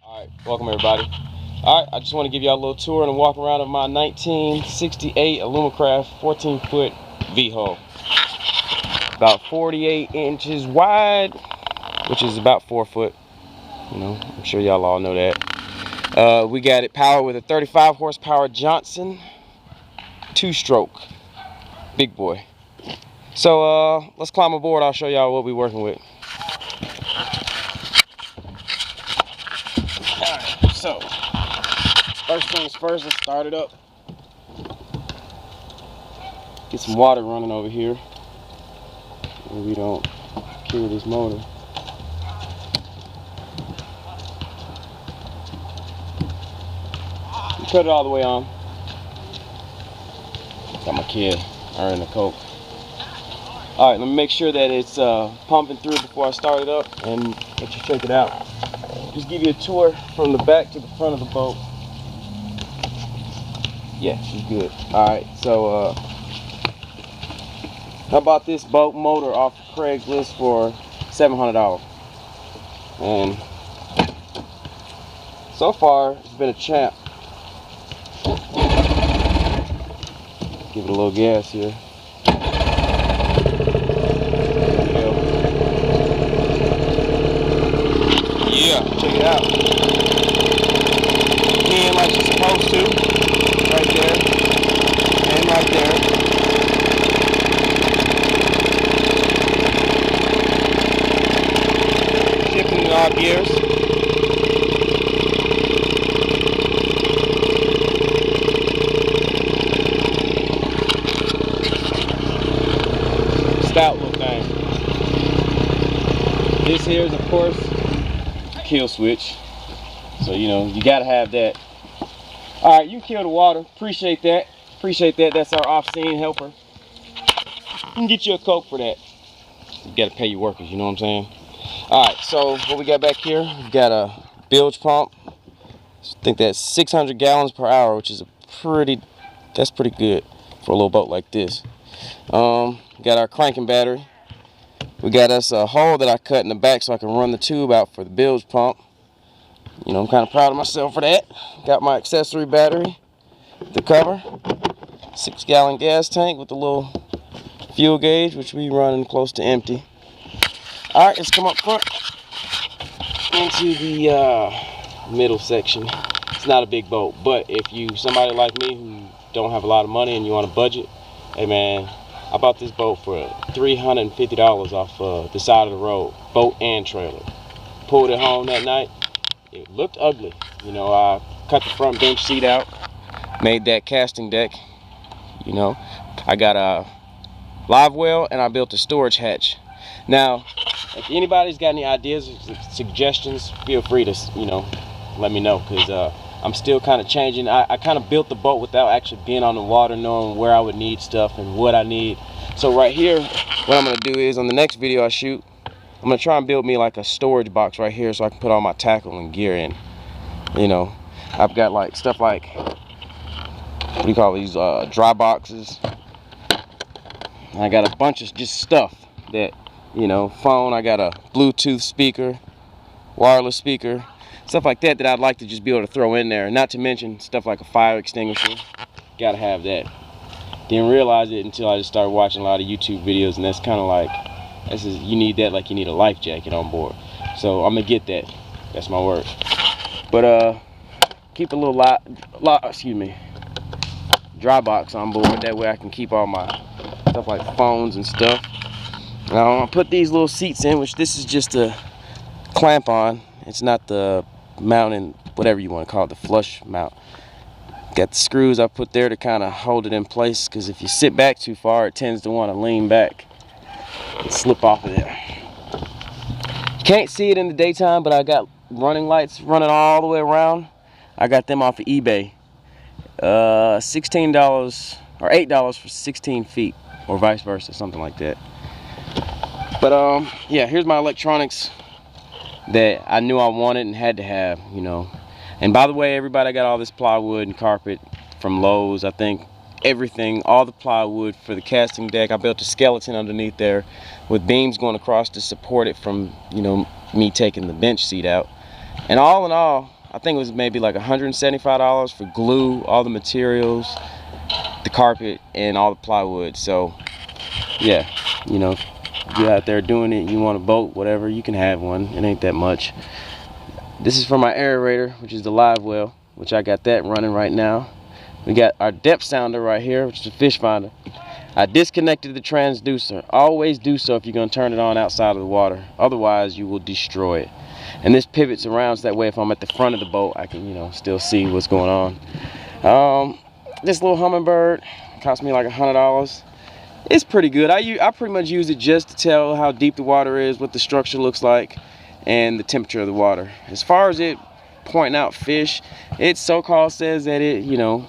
Alright, welcome everybody. Alright, I just want to give y'all a little tour and a walk around of my 1968 Alumacraft 14-foot V-hull. About 48 inches wide, which is about 4 foot. You know, I'm sure y'all all know that. We got it powered with a 35 horsepower Johnson 2-stroke. Big boy. So let's climb aboard. I'll show y'all what we're working with. Alright, so first things first, let's start it up. Get some water running over here so we don't kill this motor. Cut it all the way on. Got my kid earning the Coke. Alright, let me make sure that it's pumping through before I start it up and let you check it out. Just give you a tour from the back to the front of the boat. Yeah, she's good. Alright, so I bought this boat motor off of Craigslist for $700. And so far, it's been a champ. Give it a little gas here. Yeah, check it out. In like you're supposed to. Right there. And right there. Shifting in all gears. Stout little thing. This here is, of course, kill switch, so you know you gotta have that. All right, you kill the water. Appreciate that. That's our off-scene helper. You can get you a Coke for that. You gotta pay your workers, you know what I'm saying? All right, so what we got back here, we got a Bilge Pump. I think that's 600 gallons per hour, which is that's pretty good for a little boat like this. Got our cranking battery. We got us a hole that I cut in the back so I can run the tube out for the Bilge Pump. You know, I'm kind of proud of myself for that. Got my accessory battery, the cover, 6-gallon gas tank with a little fuel gauge, which we running close to empty. All right, let's come up front into the middle section. It's not a big boat, but if you somebody like me who don't have a lot of money and you want a budget, hey man, I bought this boat for $350 off the side of the road, boat and trailer. Pulled it home that night. It looked ugly. You know, I cut the front bench seat out, made that casting deck. You know, I got a live well and I built a storage hatch. Now, if anybody's got any ideas or suggestions, feel free to, you know, let me know, because I'm still kind of changing. I kind of built the boat without actually being on the water, knowing where I would need stuff and what I need. So right here, what I'm going to do is, on the next video I shoot, I'm going to try and build me like a storage box right here so I can put all my tackle and gear in. You know, I've got like stuff like, what do you call these, dry boxes. I got a bunch of just stuff that, you know, phone. I got a Bluetooth speaker, wireless speaker, stuff like that I'd like to just be able to throw in there. Not to mention stuff like a fire extinguisher. Gotta have that. Didn't realize it until I just started watching a lot of YouTube videos, and that's kind of like, you need that like you need a life jacket on board. So I'm gonna get that. That's my word. But keep a little dry box on board. That way I can keep all my stuff like phones and stuff. Now I'm gonna put these little seats in, which this is just a clamp on. It's not the mounting, whatever you want to call it, the flush mount. Got the screws I put there to kind of hold it in place, because if you sit back too far, it tends to want to lean back and slip off of there. You can't see it in the daytime, but I got running lights running all the way around. I got them off of eBay. $16 or $8 for 16 feet, or vice versa, something like that. But yeah, here's my electronics that I knew I wanted and had to have, you know. And by the way, everybody, got all this plywood and carpet from Lowe's. I think everything, all the plywood for the casting deck. I built a skeleton underneath there with beams going across to support it from, you know, me taking the bench seat out. And all in all, I think it was maybe like $175 for glue, all the materials, the carpet, and all the plywood. So yeah, you know, if you're out there doing it, you want a boat, whatever, you can have one. It ain't that much. This is for my aerator, which is the live well, which I got that running right now. We got our depth sounder right here, which is a fish finder. I disconnected the transducer. Always do so if you're going to turn it on outside of the water. Otherwise, you will destroy it. And this pivots around so that way if I'm at the front of the boat, I can, you know, still see what's going on. This little hummingbird cost me like $100. It's pretty good. I pretty much use it just to tell how deep the water is, what the structure looks like, and the temperature of the water. As far as it pointing out fish, it so-called says that it, you know,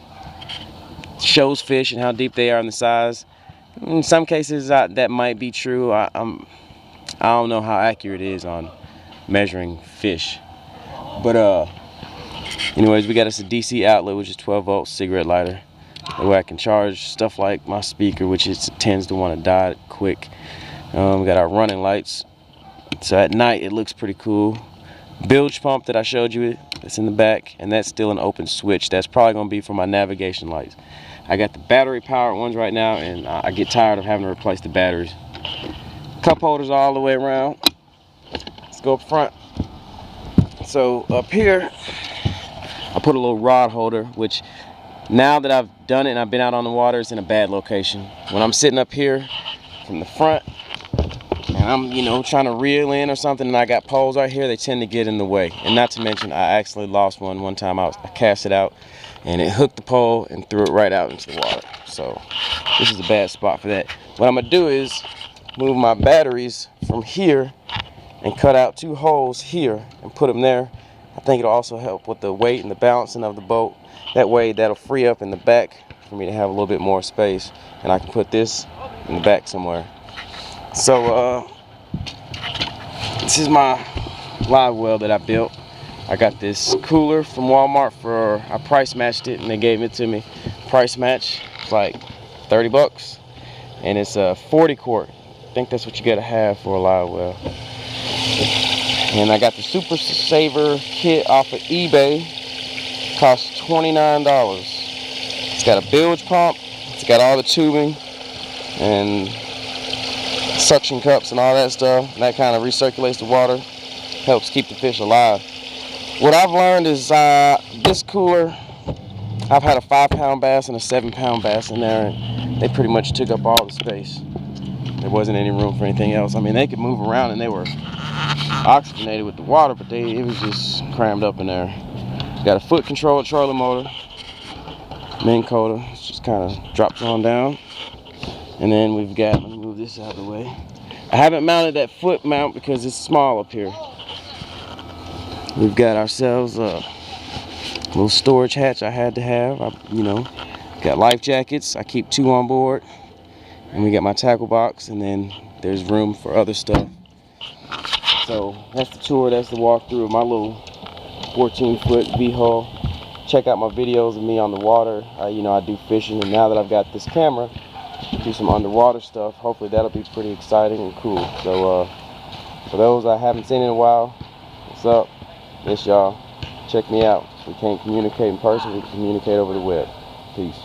shows fish and how deep they are in the size. In some cases that might be true. I don't know how accurate it is on measuring fish, but anyways, we got us a DC outlet, which is 12 volt cigarette lighter. That way I can charge stuff like my speaker, which it tends to want to die quick. We got our running lights, so at night it looks pretty cool. Bilge pump that I showed you, that's in the back, and that's still an open switch. That's probably going to be for my navigation lights. I got the battery powered ones right now, and I get tired of having to replace the batteries. Cup holders all the way around. Let's go up front. So up here, I put a little rod holder, which now that I've done it and I've been out on the water, it's in a bad location. When I'm sitting up here from the front, and I'm, you know, trying to reel in or something, and I got poles right here, they tend to get in the way. And not to mention, I actually lost one time. I cast it out, and it hooked the pole and threw it right out into the water. So this is a bad spot for that. What I'm gonna do is move my batteries from here and cut out 2 holes here and put them there. I think it'll also help with the weight and the balancing of the boat. That way that'll free up in the back for me to have a little bit more space, and I can put this in the back somewhere. So this is my live well that I built. I got this cooler from Walmart for, I price matched it and they gave it to me. Price match, it's like 30 bucks, and it's a 40 quart. I think that's what you gotta have for a live well. And I got the Super Saver kit off of eBay. Costs $29. It's got a bilge pump, it's got all the tubing and suction cups and all that stuff. That kind of recirculates the water, helps keep the fish alive. What I've learned is this cooler, I've had a 5-pound bass and a 7-pound bass in there, and they pretty much took up all the space. There wasn't any room for anything else. I mean, they could move around and they were oxygenated with the water, but it was just crammed up in there. Got a foot controlled trolling motor, Minn Kota, just kind of drops on down. And then we've got, let me move this out of the way. I haven't mounted that foot mount because it's small up here. We've got ourselves a little storage hatch I had to have. You know, got life jackets. I keep 2 on board. And we got my tackle box, and then there's room for other stuff. So that's the tour, that's the walkthrough of my little 14-foot V-hull. Check out my videos of me on the water. You know, I do fishing, and now that I've got this camera, do some underwater stuff. Hopefully that'll be pretty exciting and cool. So for those I haven't seen in a while, what's up? Yes, y'all. Check me out. We can't communicate in person, we can communicate over the web. Peace.